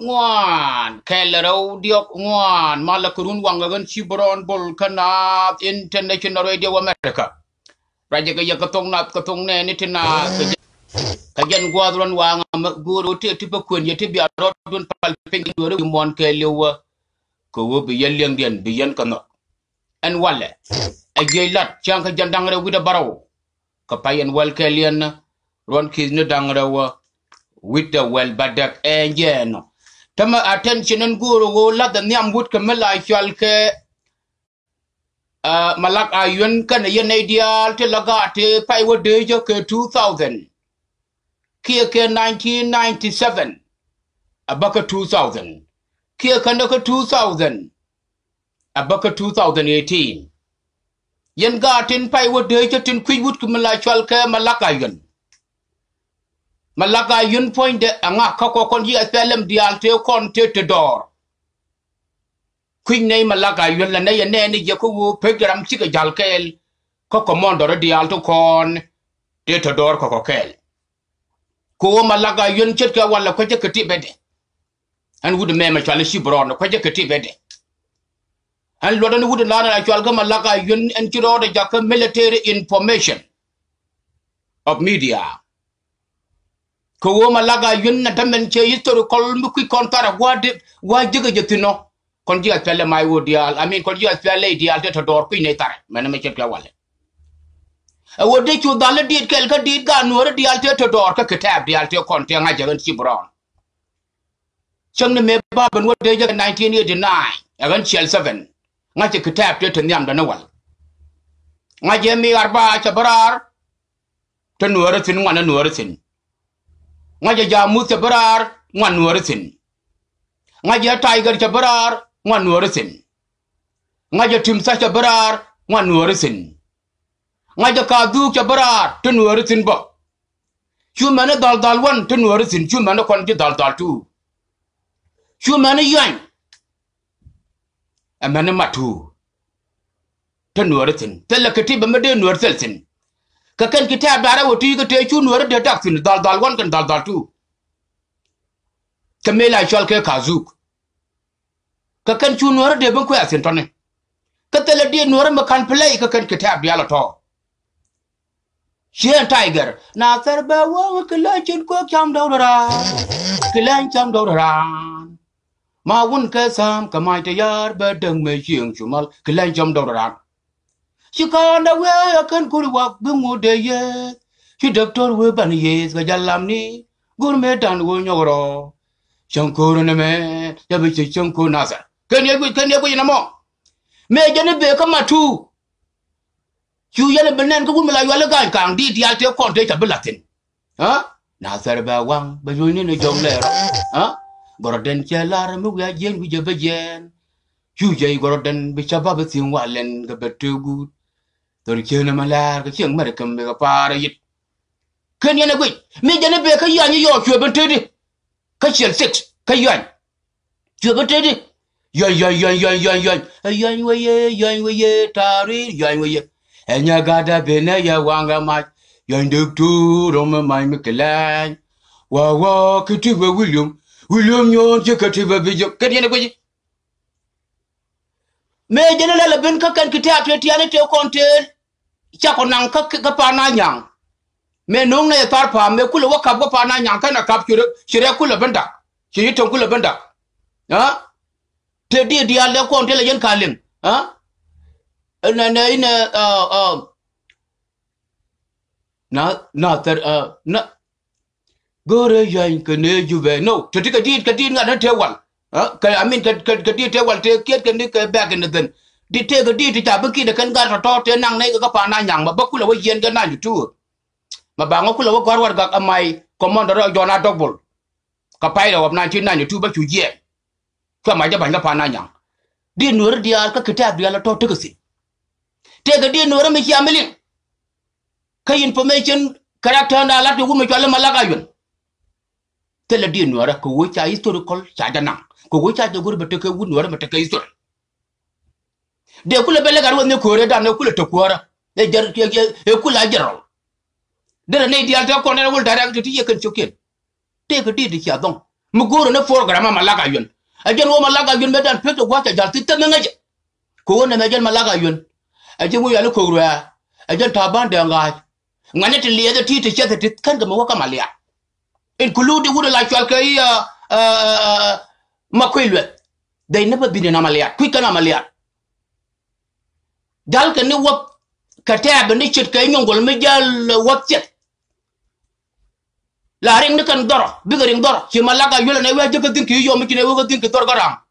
ngwan kelero diok ngwan malakurun wangagan chibron bol kana international radio America raja ka yakatong nat katong ne nitina kajan gwadron wanga guru te tipe kun yete bi arot dun pal ping dore mon kelewa ko wo bi yeleng den bi yen kana en wale e geylat chang ka jandang re wida baraw ka payen wal kelen ron kizne dangrawa with the well badak engine tama attention and guru go la the nyam wood kamela chalke Malak Ayuen kan yen ideal te lagate pai wo de jo ke 2000 kia ke 1997 abaka 2000 kia kan ko 2000 abaka 2018 yen gatin pai wo de jo tin kwi wood kamela chalke Malak Ayuen Malak Ayuen point de anga kako kon yi aspelem dial te kon te dor Queen name Malak Ayuen la ne ne ni je ko pegram chika jalkel ko commandor dial to kon te dor ko kel ko Malak Ayuen chet ka wala ko je kati bede an would me ma chale shibron ko je kati bede an lo dan would la na chal ga Malak Ayuen en chiro de jak military information of media ko Malak Ayuen na tamen che historical mu ki kontara wa jiga jetino kon ji atele mai wo dial kon ji atele dial te dor ku ne tar men me chet ka wale wo de chu dal dit kel ka dit ga Nuer dial te dor ka kitab dial te kon te nga jagan ci brown chang ne me ba ban wo de 1989 agan chel 7 nga ci kitab te nyam da na wal nga je mi arba cha barar te Nuer tin ngwana Nuer tin nga je jamu te barar ngwan Nuer tin nga je tiger te barar ngwan Nuer tin nga je timsa te barar ngwan Nuer tin nga je kadu te barar te Nuer tin ba chu mane dal wan te Nuer tin chu mane kon je dal tu chu mane yan amane matu te Nuer tin te la ketiba me de Nuer tel tin ka kan kitab dara woti ga te chu Nuer de tak tin dal wan kan dal tu kamela chal ke kazuk ka kan chu Nuer de ban ko asin tonne ka tele de Nuer ma kan play ka kan kitab ya la to Shen tiger na sarba wa kala chin ko cham dawra klan cham dawra ma wun ka sam ka mai te yar ba dang me chieng chumal klan cham dawra Shikanda we akan kuriwa bungu de ye Shi doctor we ban ye ga jalam ni gurme dan wo nyoro shankuru ne me ya bi shanku nasa kan ye na mo me jene be ka matu chu yele benen ko gumla yole gan kan di dial te kon te tablatin ha na sarba wang ba yuni ne jongle ha goroden chelar mu ya jen wi je bejen chu je goroden bi chabab tin walen ga betugu Dori kena malar ka chiang mare kam ga para yit ken yana gwi me jana be ka yan yo chwe bentedi ka chiel 6 ka yan chwe bentedi yan we ye tari yan we ye enya gada bena ya wanga ma yan duk tu rom mai mikelan wa kiti we William yon je kiti be bijo ken yana gwi me jana la ben ka kan kiti atwe tiane te kontel chako nang ka pa na nyang me nong ne tar pa me kula waka go pa na nyang kana kap chire kula benda chiri ton kula benda ha te di ale ko onte le yen kalim ha na tar na gore yan kene juve no to tika ka di nga te wal ha ka ka di te wal te kiet kan ni ka back in the di te ga di ta baki da kan ga to te nang nei ga pa na nyang ma bakula wa yen ga na tu ma ba ngo kula wa war ga amai commander Jona Dogbol ka pai da 1992 ba chu ye ka ma ja ban ga pa na nyang di Nuer dial ka kitab dial to te ga si te ga di Nuer me kiamelin ka information character na la to wu me jwala Malak Ayuen te la di Nuer ko wo cha historical cha da nang ko wo cha de gur ba te ka wu Nuer ma te ka history de kula bele gar wonne kore da ne kula to kora e jar e kula jarol de ne dial ta ko ne wol direct ti ye kan choken te ko di cha don Muguru na program Malak Ayuen. Ajan wo Malak Ayuen medan peto wacha jal titta ngaje. Ko wona mejan Malak Ayuen. Ajan wo yalo ko ruwa. Ajan taban de ngai. Ngane ti liye ti ti chete ti kan ga waka malia. Including would like Chalkai Makwilwe. They never been in Amalia. Quick an Amalia. Dalka knew what Katab and Richard Kanyong will majal what yet. Laring the Kandor, bigger in Dor, Himalaka, you never think you're making a over think to Torgaram.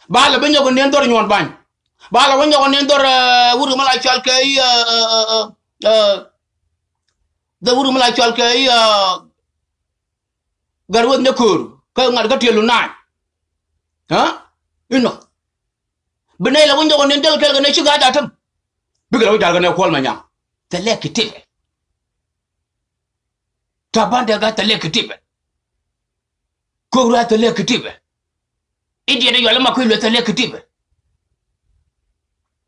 Bala when you're going to enter in one bind. Bala when you're going to enter Wurumala Chalkai, the Wurumala Chalkai. Garwon Nakur, Kangar Gatiluna. Huh? You know. Benela window on Intel Kalganation got at him. Because we're going to call my young. The lecky tip. Tabanda got the lecky tip. Go at the lecky tip. Indian Yalamaku with the lecky tip.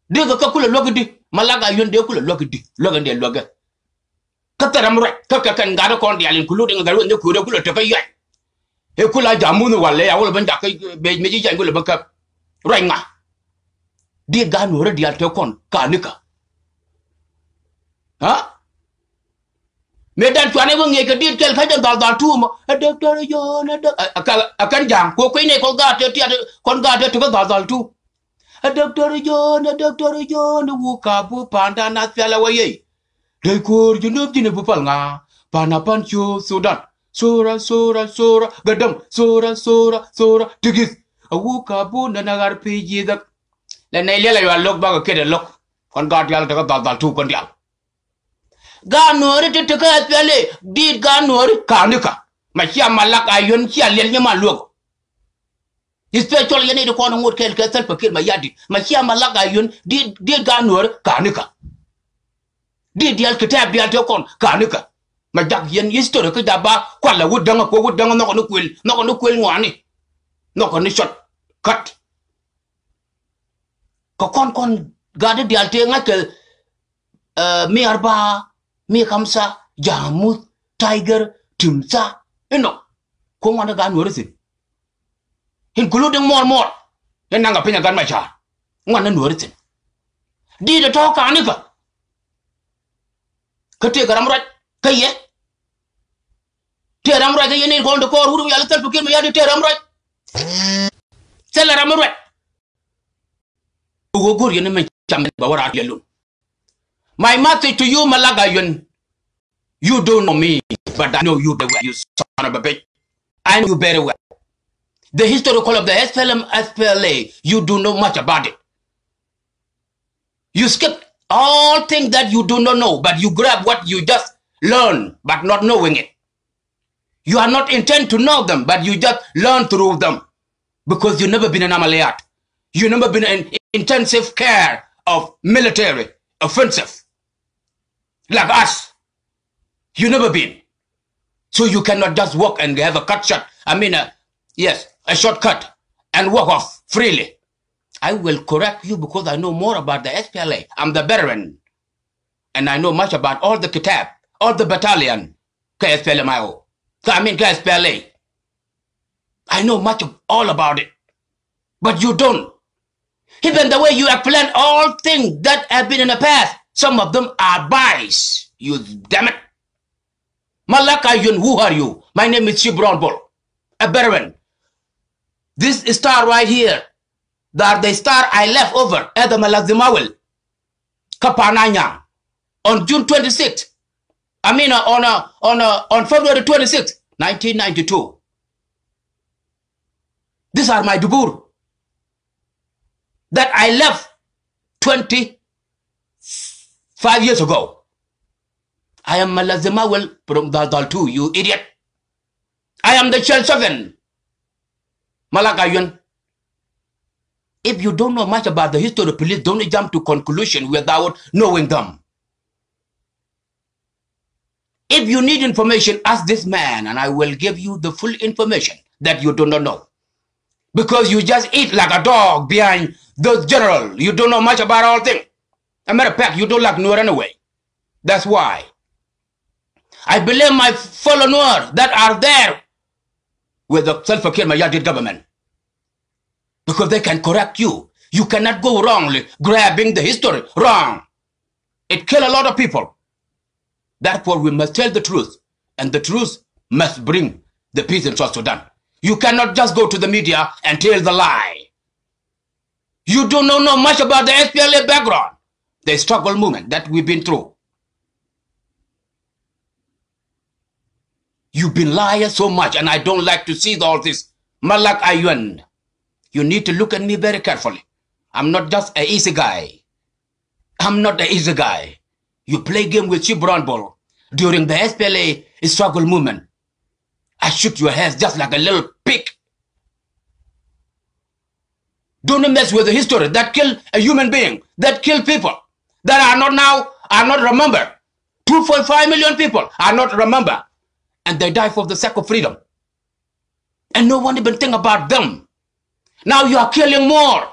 Dig a couple of logity, Malaga Yun Decula logity, Logan de Logger. Kataram, Kaka got a cordial, including the window could have took a yak. He could like Jamun Wale, I will bend up, made me jangle a buck right now. Dear God, already at Tokon, Karnika. Huh? Made that one even make a deal tell Kajan tomb, a doctor, a canjam, Coquine, Colgata to the two. A doctor, John, the Wuka, Panda, not fell away. They could, you know, Jinapanga, Panapancho, Sudan. Sora, Gadam, Sora, Tigis, a Wuka boon and agar PG the Nelia, you are look back a kid and look. On God, you are two condial. Ganor to take a did Ganor, Karnika. My Chia Malak Ayuen, Chia Lelima look. Especially you need to call wood kill for kill my yadi. My Chia Malak Ayuen did Ganor, Karnika. Did the Alcatab be at your con, Karnika. My duck yen history could have quite a wood dung, not on the quill one. Not on the shot cut. Kokon guarded the altain like a Mirba, Mirkamsa, Jamuth, Tiger, Timsa, you know. Come on a gun, what is it? Including more. Then Nanga gun my child. One and what is it? Did a talk, Anika? Katagram right? Kaye? Teram right, you need going to call who will tell to kill me at the Teram right? Tell her I'm right. Who good you name Bawara. My message to you, Malak Ayuen, you don't know me, but I know you very well, you son of a bitch. I know you very well. The historical of the SPLA, you do know much about it. You skip all things that you do not know, but you grab what you just learn, but not knowing it. You are not intent to know them, but you just learn through them. Because you've never been an Amaliyat. You've never been in intensive care of military offensive. Like us. You've never been. So you cannot just walk and have a cut shot. I mean, yes, a shortcut and walk off freely. I will correct you because I know more about the SPLA. I'm the veteran. And I know much about all the Kitab, all the battalion, KSPLMIO. I mean KSPLA. I know much of all about it. But you don't. Even the way you explain all things that have been in the past, some of them are biased. You damn it. Malak Ayuen, who are you? My name is Shibron Bull, a veteran. This star right here, that the star I left over at the Malazimawel, Kapananya, on June 26th. I mean, on February 26th, 1992. These are my dubur that I left 25 years ago. I am Malazimawel from Dal 2, you idiot. I am the Shell 7. Malak Ayuen. If you don't know much about the history of police, don't jump to conclusion without knowing them. If you need information, ask this man and I will give you the full information that you do not know. Because you just eat like a dog behind the general. You don't know much about all things. As a matter of fact, you don't like Nuer anyway. That's why. I blame my fellow Nuer that are there with the self-care Mayardit government. Because they can correct you. You cannot go wrongly grabbing the history. Wrong. It killed a lot of people. Therefore, we must tell the truth. And the truth must bring the peace in South Sudan. You cannot just go to the media and tell the lie. You do not know much about the SPLA background, the struggle movement that we've been through. You've been lying so much, and I don't like to see all this. Malak Ayuen, you need to look at me very carefully. I'm not just an easy guy. I'm not an easy guy. You play game with Chief Brown Bull during the SPLA struggle movement. I shook your head just like a little pig. Don't mess with the history that killed a human being, that killed people, that are not remembered. 2.5 million people are not remembered. And they die for the sake of freedom. And no one even think about them. Now you are killing more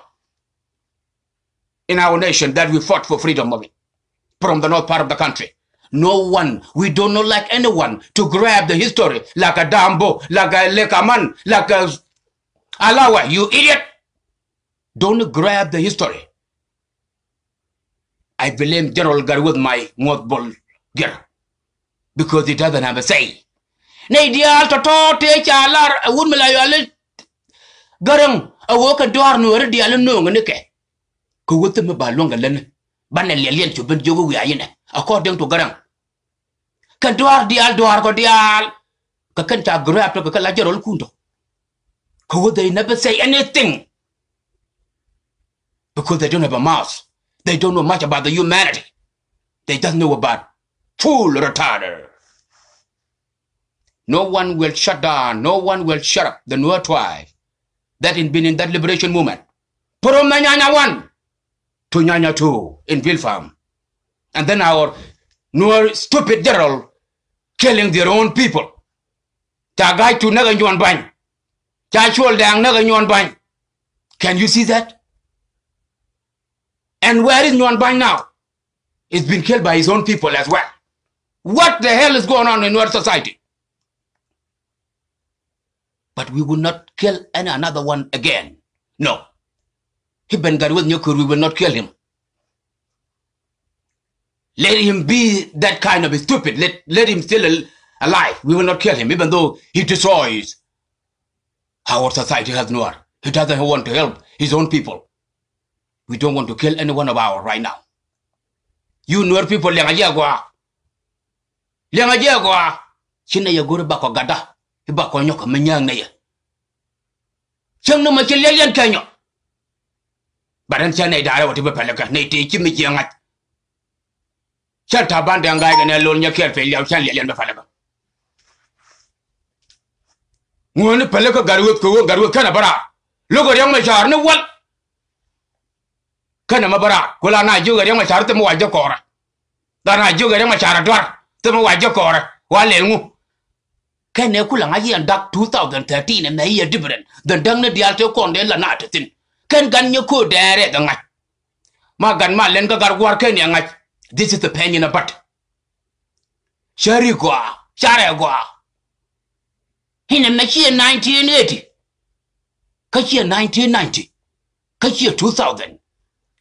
in our nation that we fought for freedom of it, from the north part of the country. No one, we don't know like anyone to grab the history like a Dambo, like a Lekaman, like a Alawa, you idiot. Don't grab the history. I blame General Garwood, my mothball girl, because he doesn't have a say. Nadial to te chalar a wood malayal garang a walk a door no dial no nike. Go with them about longer len, banalian to bend you according to Garang. Kaduar dial door go dial. Kakanta grab to Kalajar Kunto. Who they never say anything because they don't have a mouth. They don't know much about the humanity. They just know about fool retarder. No one will shut down, no one will shut up the Nuer tribe that has been in that liberation movement. From Nyanya 1 to Nyanya 2 in Vilfarm. And then our Nuer stupid general killing their own people. Tagai to Naga Yuan Bang. Chachul Dang Naga Yuan Bang. Can you see that? And where is Yuan Bang now? He's been killed by his own people as well. What the hell is going on in our society? But we will not kill another one again. No. Ibn Garwith Nyukur, we will not kill him. Let him be that kind of stupid. Let him still alive. We will not kill him, even though he destroys our society has Nuer. He doesn't want to help his own people. We don't want to kill any one of ours right now. You Nuer people, Liangajagwa. Liangajagwa. China Yaguru Bako Gada. Bako Nyoka Menyang Naya. Chang no Machilian Kanyo. But I'm saying I want to be Pelaka, Nate, Jimmy Yangat. Shut up, and young guy and alone your care failure, Shalian Bafalaka. One Pelaka Garu Canabara. Look at young Machar, no what? Canamabara, Kulana, you a young Machar, the Moajokora. Then I do a young Machar, the Moajokora, while Can you cool and duck 2013 and a year different than Dangna Dialto Conde Lanatin? Can gun you could dare the night? Magan Malenga got working young. This is the pain in a butt. Sharigua, Sharagua. In a machine 1980. Kachia 1990. Kachia 2000.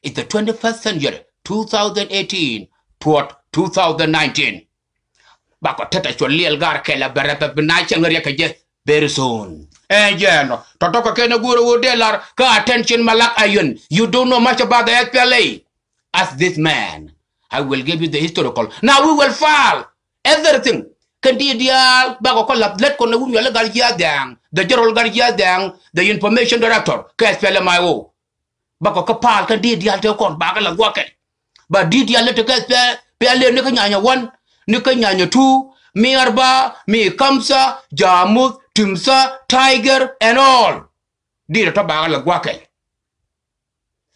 It's the 21st century, 2018 toward 2019. Bako tata choli gar kela berapa benai ngari kaje very soon. Jeno, totoka kena guru wodelar ka attention Malak Ayuen. You don't know much about the SPLA. Ask this man. I will give you the historical. Now we will file everything. Kandidial bako kolap let kono wumya garjia dang. The general garjia dang. The information director ka SPLA mayo. Bako kapal kandidial te kon baka la gwaket. But didial let ka SPLA ne kanya 1. Nikanyanya 2, Mi Arba, Mi Kamsa, Jamut, Timsa, Tiger, and all. Did a tabala guakel.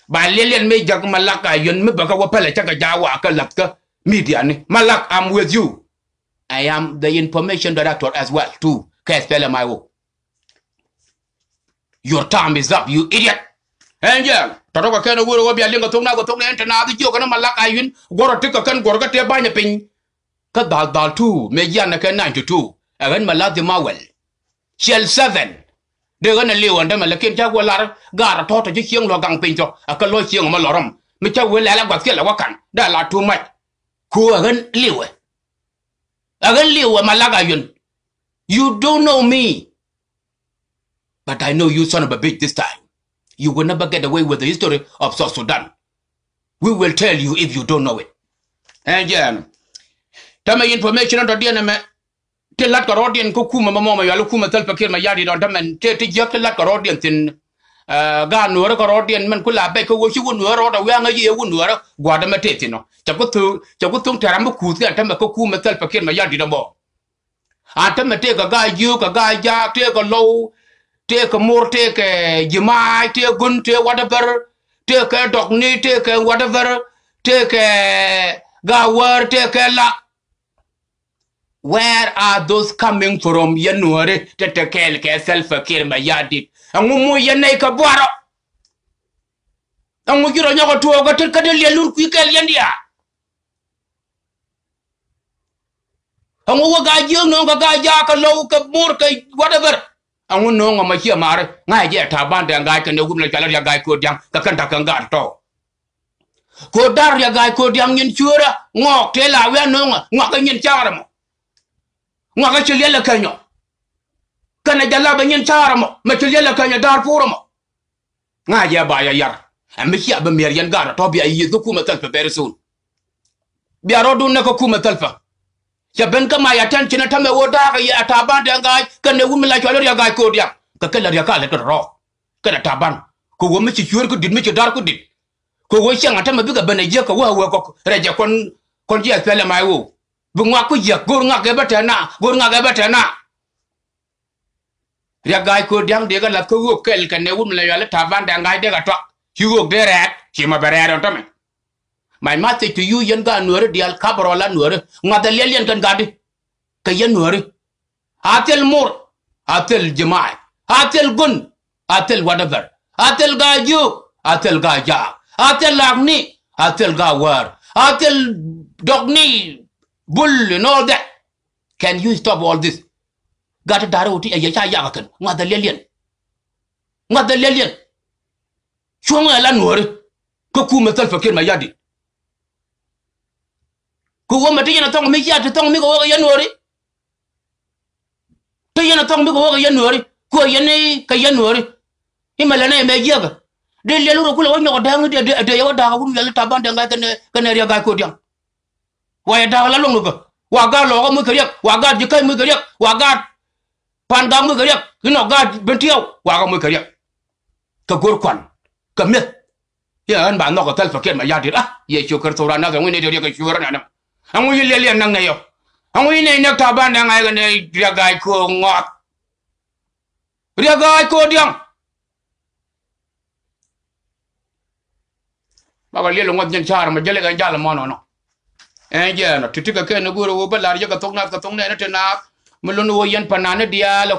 By Lilian me jag Malak Ayuen me baka wapela chaka jawa kalaka mediani. Malak, I'm with you. I am the information director as well, too. Kaspela my wo. Your time is up, you idiot. Angel, Totoka Kena will be a lingo to enter now the joke on Malak Ayuen, Gora Tika Gorga Banya Ping. Kadal 2, Mediana 92, and Maladi Mawel. Shell 7 de gana liwan da malakin ta wala gara to to chieng lo gang pin to aka lo chieng ma lorom mi cha wala la gwa la wakan da la tu mai ku gan liwe agan liwe Malak Ayuen. You don't know me, but I know you, son of a bitch, this time. You will never get away with the history of South Sudan. We will tell you if you don't know it. And yeah, tell me information on the DNA. Tell that Carodian Kukuma Mama, Yalukuma Telpakir, my yard on them, and take Jack Carodian in Ganura Carodian Mankula Beko, which you wouldn't wear or a young year wouldn't wear Guadamatino. Chakutu Taramuku, Tamakuma Telpakir, my yard no more. And take a guy, you, a guy, jack, take a low, take a more, take a Jemai, take a gun, take whatever, take a dog knee, take a whatever, take a Gawar, take a la. Where are those coming from? Yanuari, take a kelk, self a kill my yardie. And Mumu Yanaka Buara. And we get on your tour, got to Cadelia look quick, Yandia. And we got you know a guy, jack, a low, a whatever. And we know on my here, Mare, I get a band and guy can the woman like guy could young, the Kantakan got to. Could Daria guy could young in Chura, walk, tell her, we are no, walking in Charamo. Wakachilla Canyo. Can I jalab in Charamo, Machilla Canya Dar Furamo? Naya by a yard. And Mikia Bamirian Gara, Tobia, you do Kuma Telpa very soon. Biarodu Nakokuma Telpa. Yabenka my attention at Tame Wodaga at Taban guy, can the woman like Valeria guy code ya? Kakella Kala raw. Can a Taban. Who will make you could did make your dark did. Who was young at a bigger Benajaka work, Rajakon, Conjia Pella my woo. Bungakuja, Gurna Gabatana, Gurna Gabatana. Your guy could young digger like Kuku Kelk and the woman like Taban and guy digger talk. You look there at Shima Barrera on Tommy. My message to you, Yanga Nuer, the Alcabrola Nuer, Mother Lilian can guard it. Kayan Nuer. I tell more. I tell Jemai. I tell Gun. I tell whatever. I tell Guy you. I tell Guy Ja. I tell Lagni. I tell Gawar. I tell Dogni, Bull, and all that. Can you stop all this? Got a Daroti, a Yaya Yavakan, Mother Lilian. Mother Lilian. Shunga Lanur. Kuku myself for kill my yadi. Who want Matina tongue me yet to tongue me over Yanori? Tayana tongue me over Yanori, Koyane, Kayanori. Himalane may yaga. De Yellow no down the Yoda who yell taban and like a Canaria guy could young. Why a dog longer? Wagalo Mukayak, Wagad, you can Mukayak, Wagad, Pandam Mukayak, you know, God, Bentio, Wagamukayak. Kagurkwan, commit. Yeah, and by no hotel for kill my yard. Ah, yes, you can throw another window to get you run. And we lily and Nangayo. And we named Taban and I and a guy could not. Real guy called young. But a little one in charm, a jelly and Jalamono. And yeah, to take a can of good over Larja Katona, Katona, Mulunu, Yan Panana, Dial,